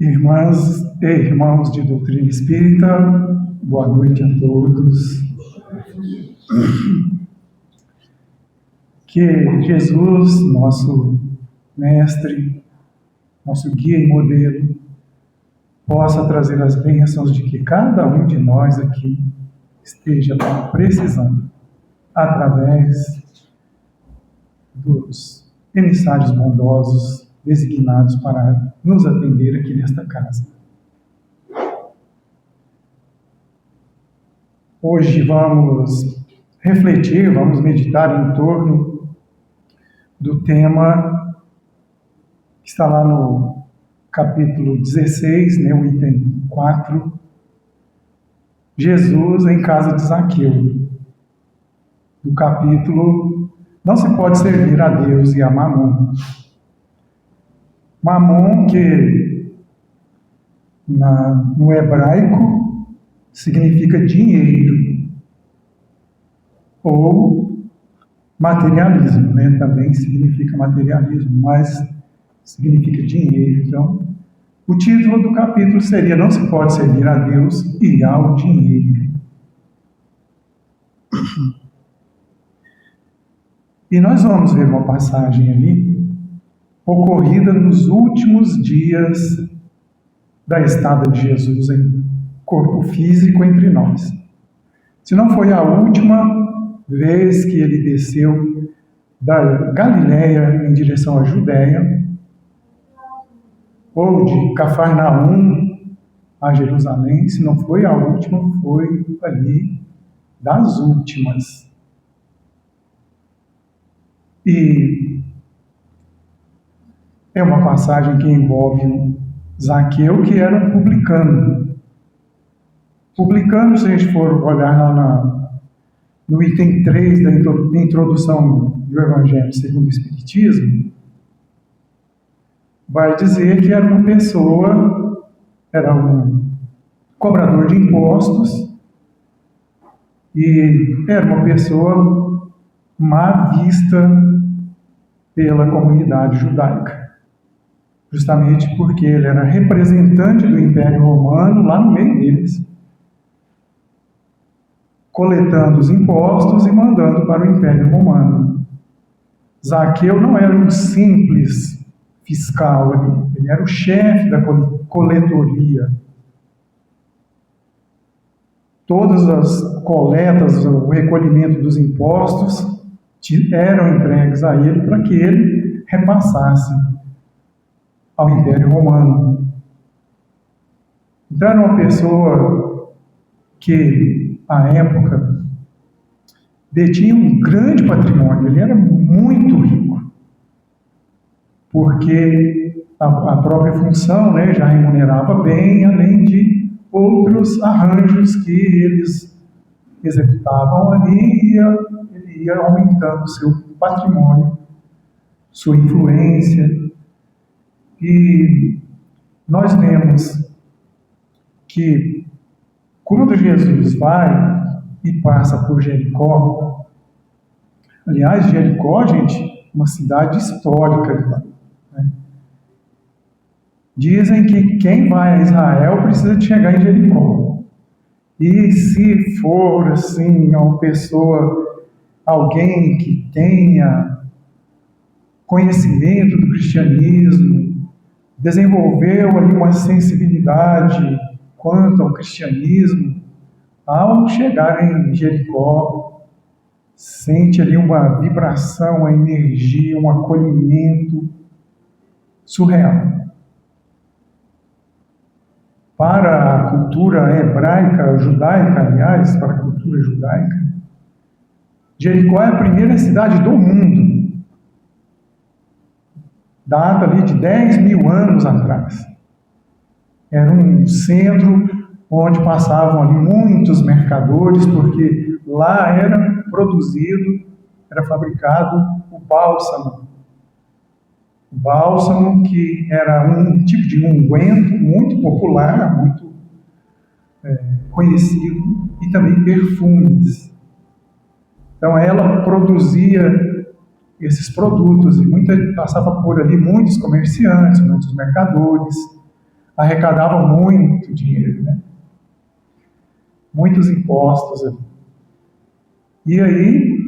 Irmãs e irmãos de doutrina espírita, boa noite a todos. Que Jesus, nosso mestre, nosso guia e modelo, possa trazer as bênçãos de que cada um de nós aqui esteja precisando, através dos emissários bondosos designados para nos atender aqui nesta casa. Hoje vamos refletir, vamos meditar em torno do tema que está lá no capítulo 16, o item 4, Jesus em casa de Zaqueu. Do capítulo Não se pode servir a Deus e a Mamon. Mamon, que no hebraico significa dinheiro, ou materialismo, também significa materialismo, mas significa dinheiro. Então, o título do capítulo seria Não se pode servir a Deus e ao dinheiro. E nós vamos ver uma passagem ali, ocorrida nos últimos dias da estada de Jesus em corpo físico entre nós. Se não foi a última vez que ele desceu da Galiléia em direção à Judéia, ou de Cafarnaum a Jerusalém, se não foi a última, foi ali das últimas. E é uma passagem que envolve Zaqueu, que era um publicano. Publicano, se a gente for olhar lá no item 3 da introdução do Evangelho segundo o Espiritismo, vai dizer que era uma pessoa, era um cobrador de impostos, e era uma pessoa má vista pela comunidade judaica, justamente porque ele era representante do Império Romano lá no meio deles, coletando os impostos e mandando para o Império Romano. Zaqueu não era um simples fiscal ali, ele era o chefe da coletoria. Todas as coletas, o recolhimento dos impostos eram entregues a ele para que ele repassasse ao Império Romano. Então era uma pessoa que, à época, detinha um grande patrimônio, ele era muito rico, porque a própria função já remunerava bem, além de outros arranjos que eles executavam ali, e ele ia aumentando seu patrimônio, sua influência. E nós vemos que quando Jesus vai e passa por Jericó, aliás, Jericó, gente, uma cidade histórica, Dizem que quem vai a Israel precisa de chegar em Jericó. E se for, assim, uma pessoa, alguém que tenha conhecimento do cristianismo, desenvolveu ali uma sensibilidade quanto ao cristianismo, ao chegar em Jericó, sente ali uma vibração, uma energia, um acolhimento surreal. Para a cultura hebraica, judaica, aliás, para a cultura judaica, Jericó é a primeira cidade do mundo. Data ali de 10.000 anos atrás. Era um centro onde passavam ali muitos mercadores, porque lá era produzido, era fabricado o bálsamo. O bálsamo, que era um tipo de unguento muito popular, muito conhecido, e também perfumes. Então ela produzia esses produtos, e passava por ali muitos comerciantes, muitos mercadores, arrecadava muito dinheiro, né? Muitos impostos ali. E aí,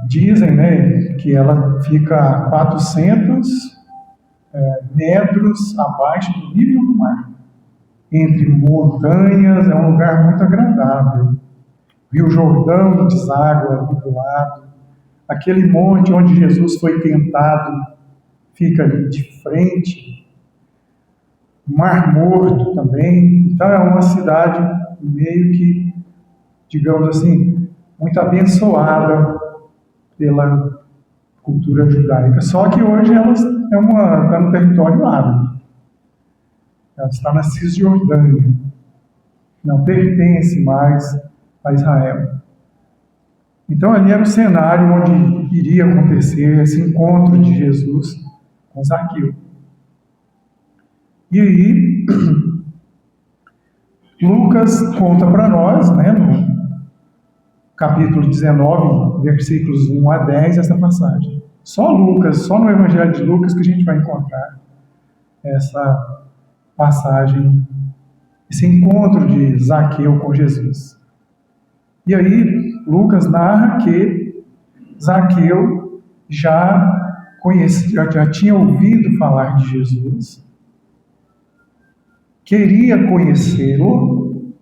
dizem, né, que ela fica a 400 metros abaixo do nível do mar, entre montanhas, é um lugar muito agradável. Rio Jordão deságua ali do lado, aquele monte onde Jesus foi tentado fica ali de frente, Mar Morto também. Então é uma cidade meio que, digamos assim, muito abençoada pela cultura judaica. Só que hoje ela está no território árabe. Ela está na Cisjordânia. Não pertence mais a Israel. Então ali era o cenário onde iria acontecer esse encontro de Jesus com Zaqueu. E aí, Lucas conta para nós, né, no capítulo 19, versículos 1 a 10, essa passagem. Só Lucas, só no Evangelho de Lucas que a gente vai encontrar essa passagem, esse encontro de Zaqueu com Jesus. E aí, Lucas narra que Zaqueu já tinha ouvido falar de Jesus, queria conhecê-lo,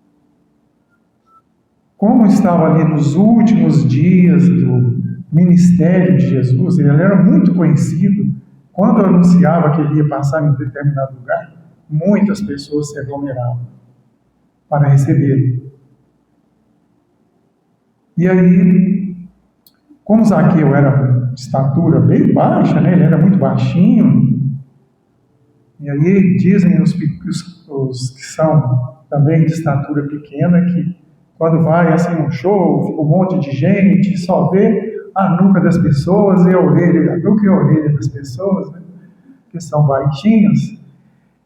como estava ali nos últimos dias do ministério de Jesus, ele era muito conhecido. Quando anunciava que ele ia passar em determinado lugar, muitas pessoas se aglomeravam para recebê-lo. E aí, como Zaqueu era de estatura bem baixa, né, ele era muito baixinho, e aí dizem os que são também de estatura pequena que quando vai assim um show, fica um monte de gente, só vê a nuca das pessoas e a nuca e a orelha das pessoas, né, que são baixinhos.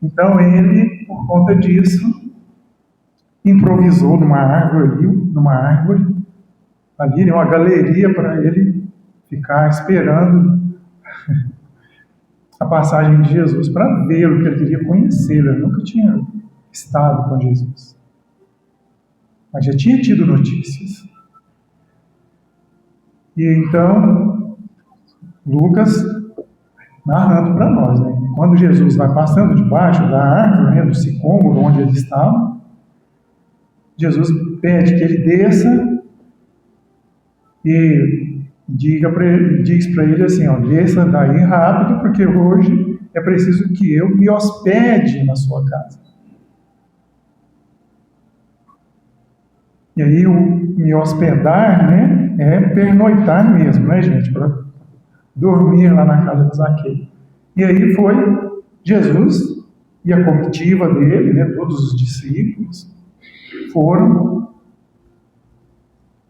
Então ele, por conta disso, improvisou numa árvore, ali uma galeria para ele ficar esperando a passagem de Jesus, para ver o que ele queria conhecê-lo. Ele nunca tinha estado com Jesus, mas já tinha tido notícias. E então, Lucas narrando para nós, né? Quando Jesus vai passando debaixo da árvore, né, do sicômoro onde ele estava, Jesus pede que ele desça e diz para ele assim, ó, desça daí rápido, porque hoje é preciso que eu me hospede na sua casa. E aí o me hospedar, né, é pernoitar mesmo, né, gente, para dormir lá na casa de Zaqueu. E aí foi Jesus e a comitiva dele, né, todos os discípulos foram.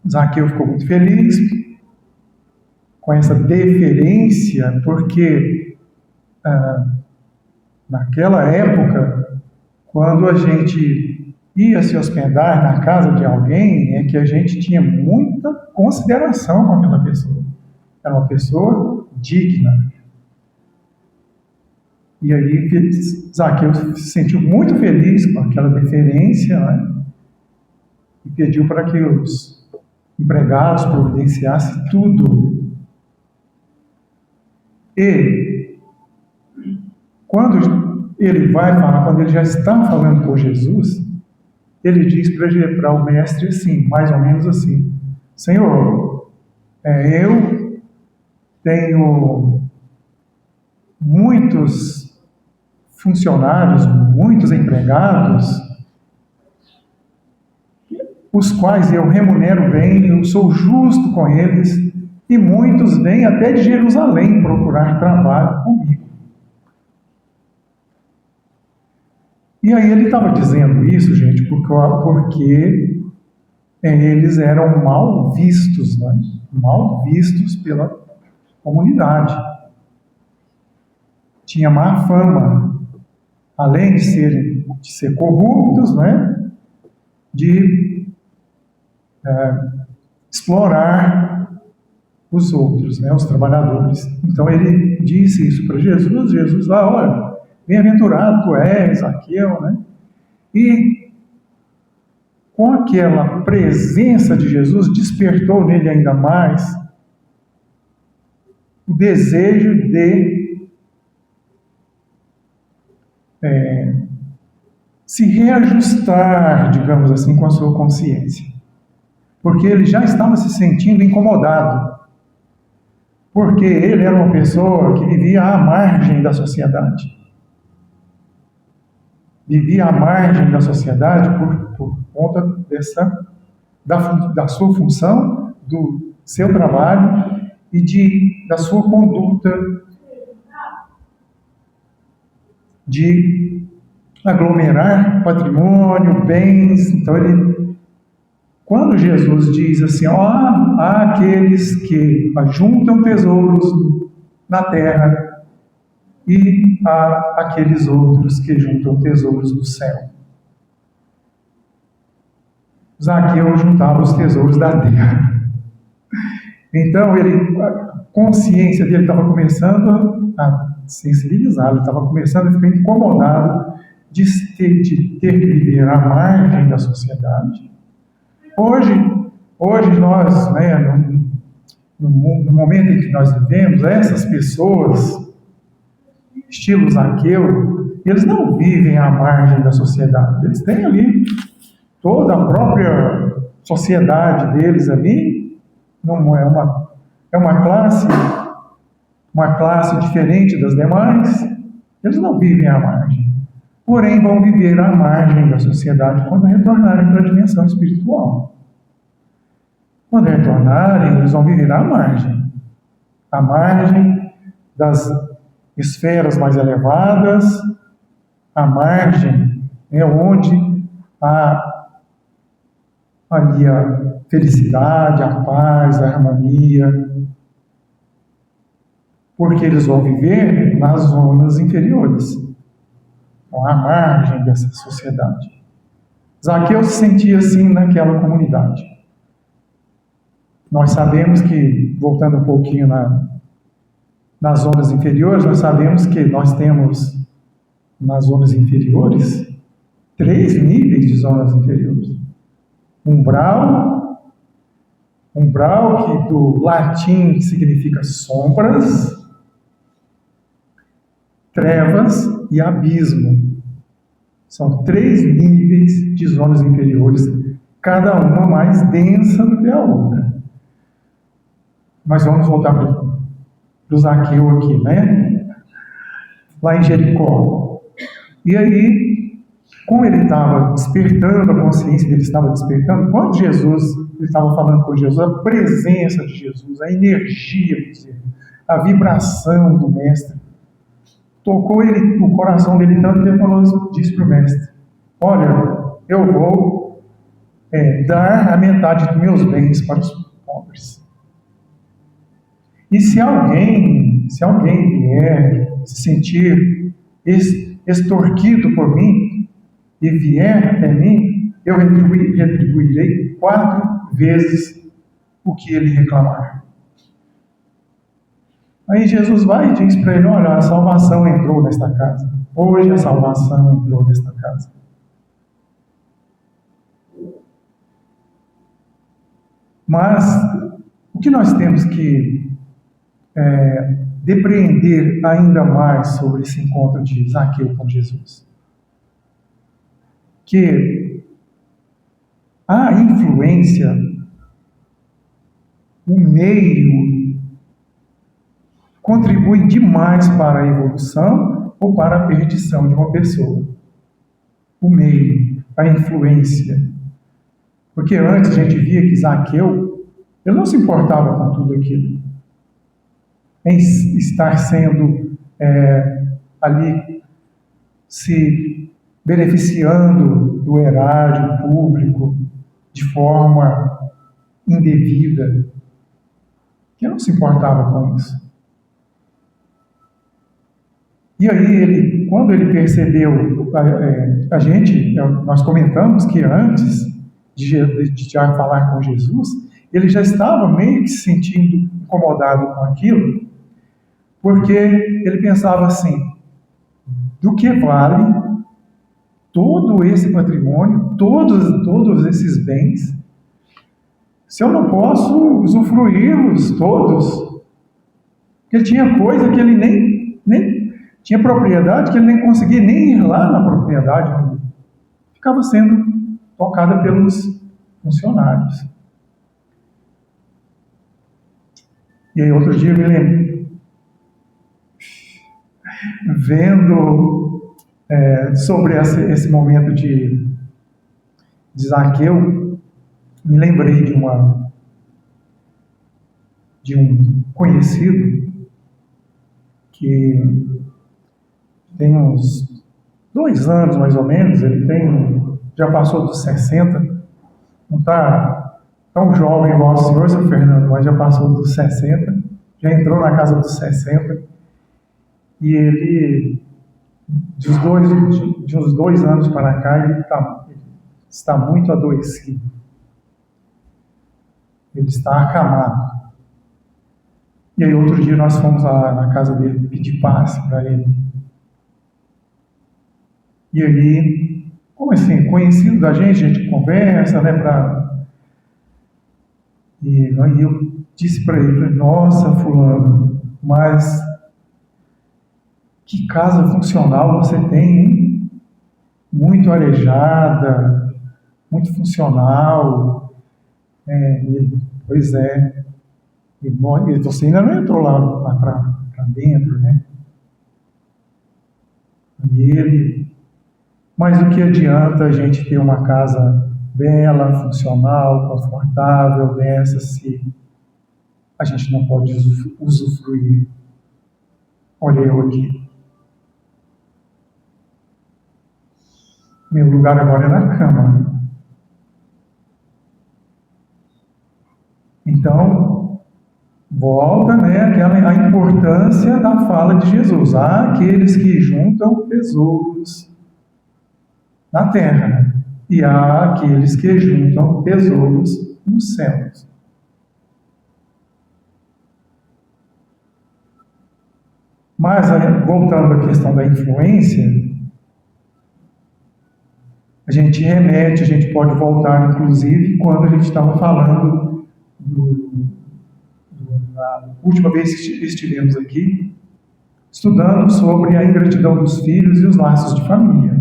Zaqueu ficou muito feliz com essa deferência, porque naquela época, quando a gente ia se hospedar na casa de alguém, é que a gente tinha muita consideração com aquela pessoa. Era uma pessoa digna. E aí Zaqueu se sentiu muito feliz com aquela deferência, né? E pediu para que os empregados providenciassem tudo. E quando ele vai falar, quando ele já está falando com Jesus, ele diz para o mestre assim, mais ou menos assim: Senhor, eu tenho muitos funcionários, muitos empregados, os quais eu remunero bem, eu sou justo com eles, e muitos vêm até de Jerusalém procurar trabalho comigo. E aí ele estava dizendo isso, gente, porque eles eram mal vistos, né? Mal vistos pela comunidade. Tinha má fama, além de ser corruptos, né? De explorar os outros, né? Os trabalhadores. Então ele disse isso para Jesus. Jesus lá, olha, bem-aventurado tu és, Zaqueu, né? E com aquela presença de Jesus, despertou nele ainda mais o desejo de se reajustar, digamos assim, com a sua consciência. Porque ele já estava se sentindo incomodado. Porque ele era uma pessoa que vivia à margem da sociedade. Vivia à margem da sociedade por conta da sua função, do seu trabalho e da sua conduta de aglomerar patrimônio, bens. Então, quando Jesus diz assim, há aqueles que ajuntam tesouros na terra e há aqueles outros que juntam tesouros no céu. Zaqueu juntava os tesouros da terra. Então, a consciência dele estava começando a sensibilizar, ele estava começando a ficar incomodado de ter que viver à margem da sociedade. Hoje nós, no momento em que nós vivemos, essas pessoas, estilo Zaqueu, eles não vivem à margem da sociedade. Eles têm ali toda a própria sociedade deles ali, não é uma classe diferente das demais. Eles não vivem à margem. Porém, vão viver à margem da sociedade quando retornarem para a dimensão espiritual. Quando retornarem, eles vão viver à margem das esferas mais elevadas, à margem onde há ali a felicidade, a paz, a harmonia, porque eles vão viver nas zonas inferiores, à margem dessa sociedade. Zaqueu se sentia assim naquela comunidade. Nós sabemos que, voltando um pouquinho nas zonas inferiores, nós sabemos que nós temos nas zonas inferiores 3 níveis de zonas inferiores. Umbral, que do latim significa sombras, trevas e abismo. São 3 níveis de zonas inferiores, cada uma mais densa do que a outra. Mas vamos voltar para o Zaqueu aqui, né? Lá em Jericó. E aí, como ele estava despertando, a consciência dele estava despertando, quando ele estava falando com Jesus, a presença de Jesus, a energia, a vibração do Mestre, tocou o coração dele tanto que ele disse para o Mestre, olha, eu vou dar a metade dos meus bens para os pobres. E se alguém vier se sentir extorquido por mim e vier até mim, eu retribuirei 4 vezes o que ele reclamar. Aí Jesus vai e diz para ele, olha, a salvação entrou nesta casa. Hoje a salvação entrou nesta casa. Mas o que nós temos que depreender ainda mais sobre esse encontro de Zaqueu com Jesus? Que a influência, o meio, contribui demais para a evolução ou para a perdição de uma pessoa. O meio, a influência. Porque antes a gente via que Zaqueu, ele não se importava com tudo aquilo. Em estar sendo ali, se beneficiando do erário público de forma indevida. Ele não se importava com isso. E aí, quando ele percebeu, nós comentamos que antes de já falar com Jesus, ele já estava meio que se sentindo incomodado com aquilo, porque ele pensava assim, do que vale todo esse patrimônio, todos esses bens, se eu não posso usufruí-los todos? Porque tinha coisa que ele nem tinha propriedade, que ele nem conseguia nem ir lá na propriedade, ficava sendo tocada pelos funcionários. E aí outro dia eu me lembro, vendo sobre esse momento de Zaqueu, me lembrei de um conhecido que tem uns 2 anos mais ou menos, já passou dos 60, não está tão jovem igual o senhor, seu Fernando, mas já passou dos 60, já entrou na casa dos 60, e ele, de uns 2 anos para cá, ele está muito adoecido. Ele está acamado. E aí outro dia nós fomos lá na casa dele pedir passe para ele. E aí, como assim, conhecido da gente, a gente conversa, né, E aí eu disse para ele, nossa, fulano, mas que casa funcional você tem, hein? Muito arejada, muito funcional. Pois é. E você ainda não entrou lá para dentro, né? E ele, mas o que adianta a gente ter uma casa bela, funcional, confortável, dessa, se a gente não pode usufruir? Olha eu aqui. Meu lugar agora é na cama. Então, volta, né, a importância da fala de Jesus. Há aqueles que juntam tesouros na terra, e há aqueles que juntam tesouros nos céus. Mas, voltando à questão da influência, a gente pode voltar, inclusive, quando a gente estava falando na última vez que estivemos aqui, estudando sobre a ingratidão dos filhos e os laços de família.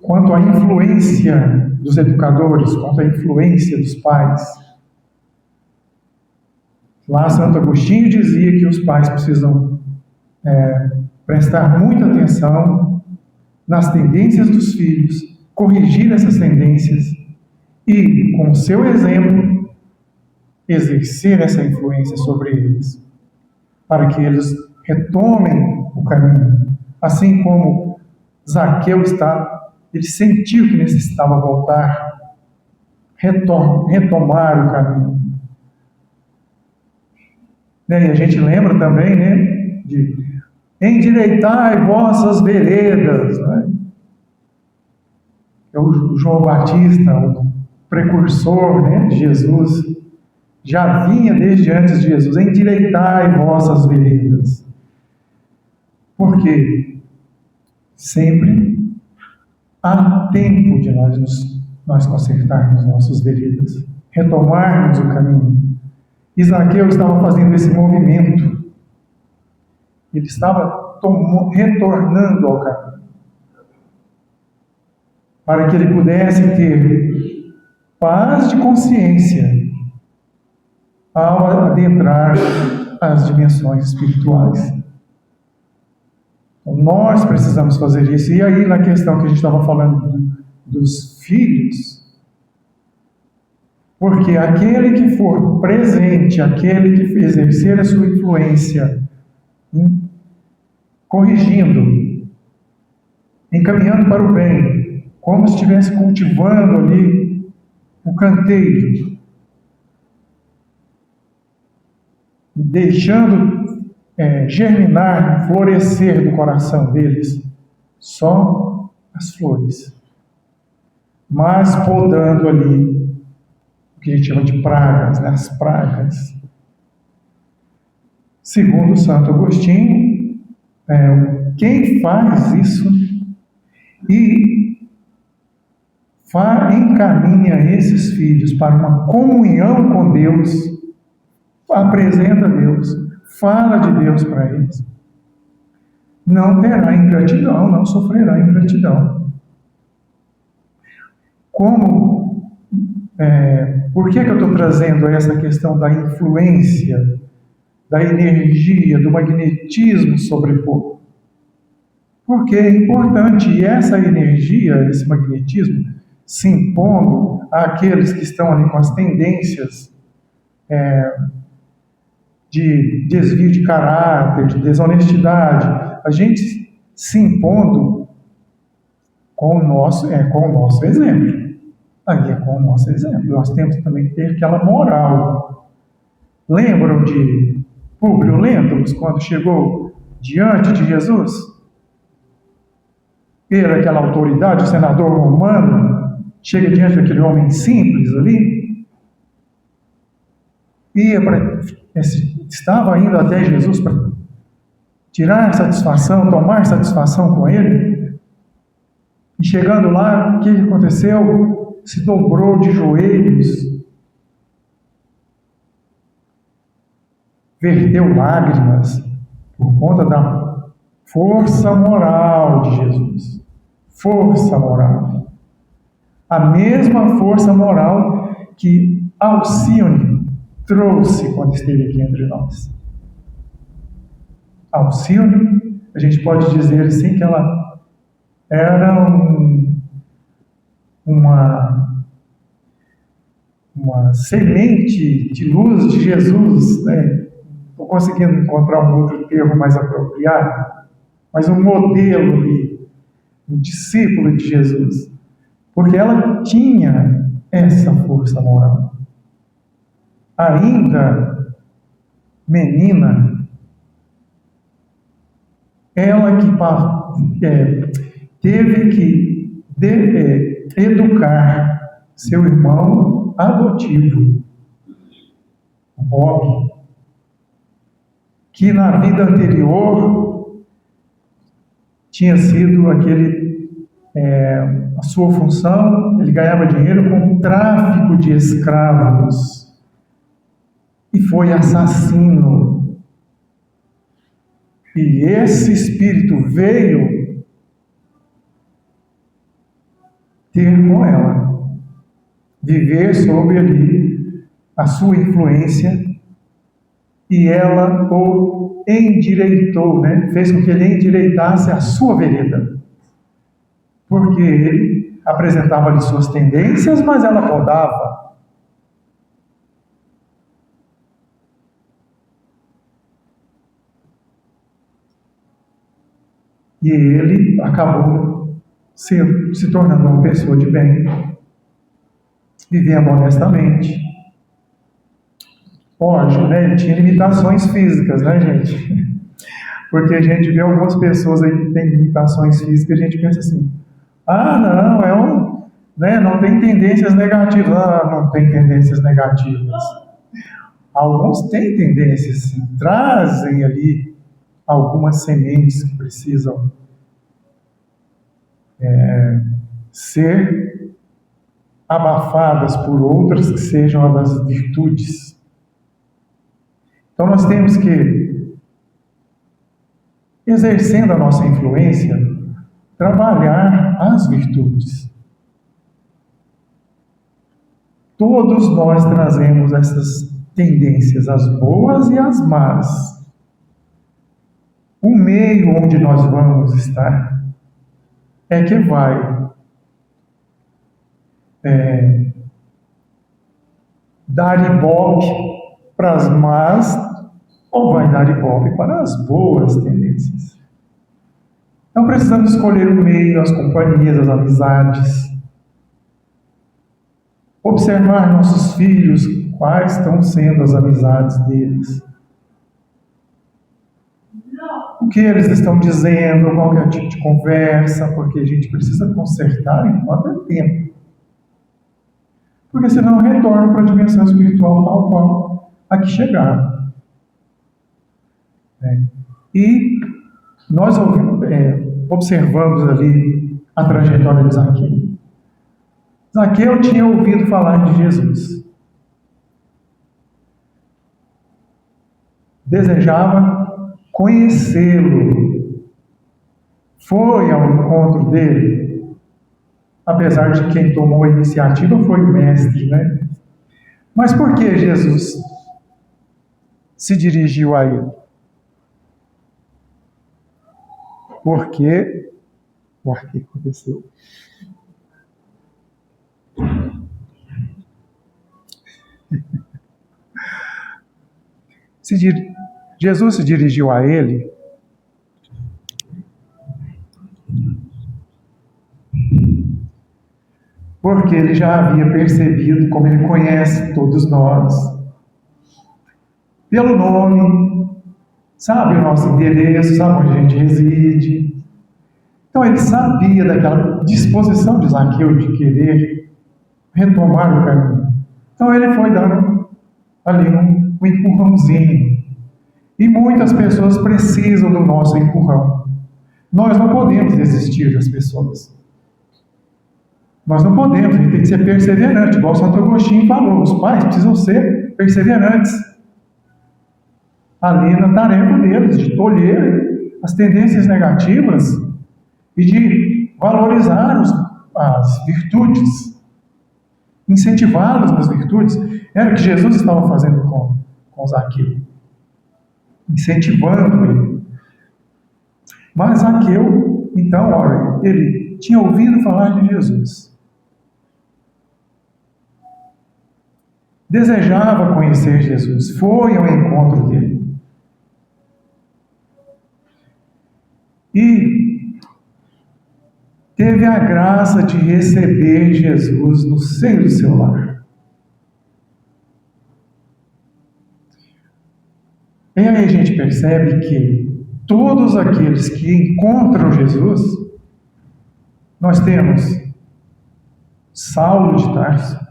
Quanto à influência dos educadores, quanto à influência dos pais. Lá Santo Agostinho dizia que os pais precisam prestar muita atenção nas tendências dos filhos, corrigir essas tendências e, com o seu exemplo, exercer essa influência sobre eles, para que eles retomem o caminho. Assim como Zaqueu ele sentiu que necessitava voltar, retomar o caminho. E a gente lembra também, né, de endireitai vossas veredas, né? O João Batista, o precursor, né, de Jesus, já vinha desde antes de Jesus, endireitai vossas veredas. Por quê? Sempre há tempo de nós consertarmos nossas veredas, retomarmos o caminho. Zaqueu estava fazendo esse movimento. Ele estava retornando ao caminho, para que ele pudesse ter paz de consciência ao adentrar as dimensões espirituais. Então, nós precisamos fazer isso. E aí, na questão que a gente estava falando dos filhos, porque aquele que for presente, aquele que exercer a sua influência, corrigindo, encaminhando para o bem, como se estivesse cultivando ali o canteiro, deixando germinar, florescer no coração deles só as flores, mas podando ali o que a gente chama de pragas, né? As pragas. Segundo Santo Agostinho, quem faz isso e encaminha esses filhos para uma comunhão com Deus, apresenta Deus, fala de Deus para eles, não terá ingratidão, não sofrerá ingratidão. Por que eu estou trazendo essa questão da influência, da energia, do magnetismo sobre o povo? Porque é importante, e essa energia, esse magnetismo, se impondo àqueles que estão ali com as tendências de desvio de caráter, de desonestidade, a gente se impondo com o nosso exemplo. Aí é com o nosso exemplo. Nós temos também que ter aquela moral. Lembram de Públio Lentulus, quando chegou diante de Jesus? Ele, aquela autoridade, o senador romano, chega diante daquele homem simples ali, estava indo até Jesus para tirar satisfação, tomar satisfação com ele, e chegando lá, o que aconteceu? Se dobrou de joelhos, verteu lágrimas por conta da força moral de Jesus. Força moral. A mesma força moral que Alcione trouxe quando esteve aqui entre nós. Alcione, a gente pode dizer assim que ela era uma semente de luz de Jesus, né? Estou conseguindo encontrar um outro termo mais apropriado, mas um modelo de um discípulo de Jesus, porque ela tinha essa força moral. Ainda menina, ela que teve que educar seu irmão adotivo, Bob, que na vida anterior tinha sido a sua função, ele ganhava dinheiro com o tráfico de escravos e foi assassino. E esse espírito veio ter com ela, viver sob ali a sua influência, e ela o endireitou, né? Fez com que ele endireitasse a sua vereda, porque ele apresentava ali suas tendências, mas ela podava. E ele acabou se tornando uma pessoa de bem, vivendo honestamente. Lógico, né? Ele tinha limitações físicas, né, gente? Porque a gente vê algumas pessoas aí que têm limitações físicas e a gente pensa assim, não, não tem tendências negativas. Não tem tendências negativas. Alguns têm tendências, sim, trazem ali algumas sementes que precisam ser abafadas por outras que sejam as virtudes. Então nós temos que, exercendo a nossa influência, trabalhar as virtudes. Todos nós trazemos essas tendências, as boas e as más. O meio onde nós vamos estar é que vai dar ibope para as más ou vai dar ibope para as boas tendências. Então precisamos escolher o meio, as companhias, as amizades. Observar nossos filhos, quais estão sendo as amizades deles. O que eles estão dizendo, qual é o tipo de conversa, porque a gente precisa consertar enquanto é tempo. Porque senão retorna para a dimensão espiritual tal qual a que chegaram. E Nós observamos ali a trajetória de Zaqueu. Zaqueu tinha ouvido falar de Jesus. Desejava conhecê-lo. Foi ao encontro dele, apesar de quem tomou a iniciativa foi o mestre, né? Mas por que Jesus se dirigiu a ele? Porque o que aconteceu? Jesus se dirigiu a ele porque ele já havia percebido, como ele conhece todos nós, pelo nome, sabe o nosso endereço, sabe onde a gente reside. Então ele sabia daquela disposição de Zaqueu de querer retomar o caminho. Então ele foi dando ali um empurrãozinho. E muitas pessoas precisam do nosso empurrão. Nós não podemos desistir das pessoas. Nós não podemos, a gente tem que ser perseverante, igual Santo Agostinho falou, os pais precisam ser perseverantes ali na tarefa deles, de tolher as tendências negativas e de valorizar as virtudes, incentivá-los nas virtudes. Era o que Jesus estava fazendo com Zaqueu, incentivando ele. Mas Zaqueu, então, olha, ele tinha ouvido falar de Jesus. Desejava conhecer Jesus, foi ao encontro dele. E teve a graça de receber Jesus no seio do seu lar. E aí a gente percebe que todos aqueles que encontram Jesus, nós temos Saulo de Tarso,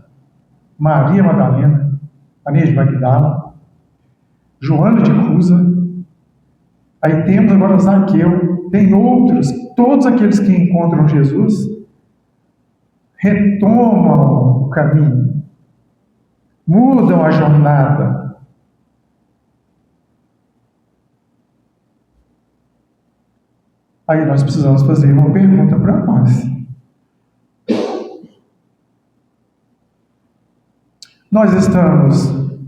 Maria Madalena, Maria de Magdala, Joana de Cusa, aí temos agora Zaqueu, tem outros, todos aqueles que encontram Jesus retomam o caminho, mudam a jornada. Aí nós precisamos fazer uma pergunta para nós. Nós estamos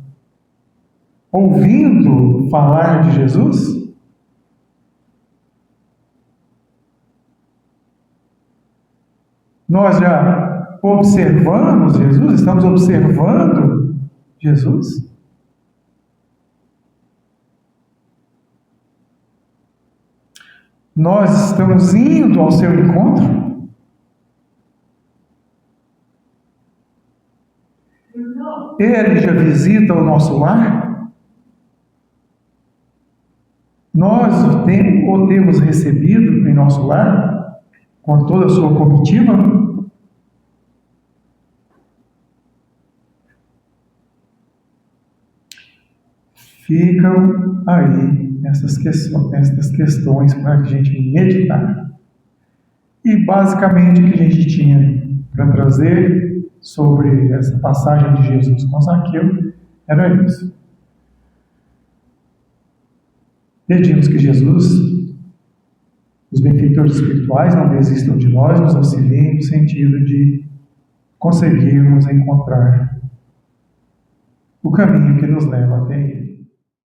ouvindo falar de Jesus? Nós já observamos Jesus? Estamos observando Jesus? Nós estamos indo ao seu encontro? Ele já visita o nosso lar? Nós o temos recebido em nosso lar, com toda a sua comitiva? Ficam aí essas questões para a gente meditar. E basicamente o que a gente tinha para trazer sobre essa passagem de Jesus com Zaqueu era isso. Pedimos que Jesus, os benfeitores espirituais, não desistam de nós, nos auxiliem no sentido de conseguirmos encontrar o caminho que nos leva até Ele.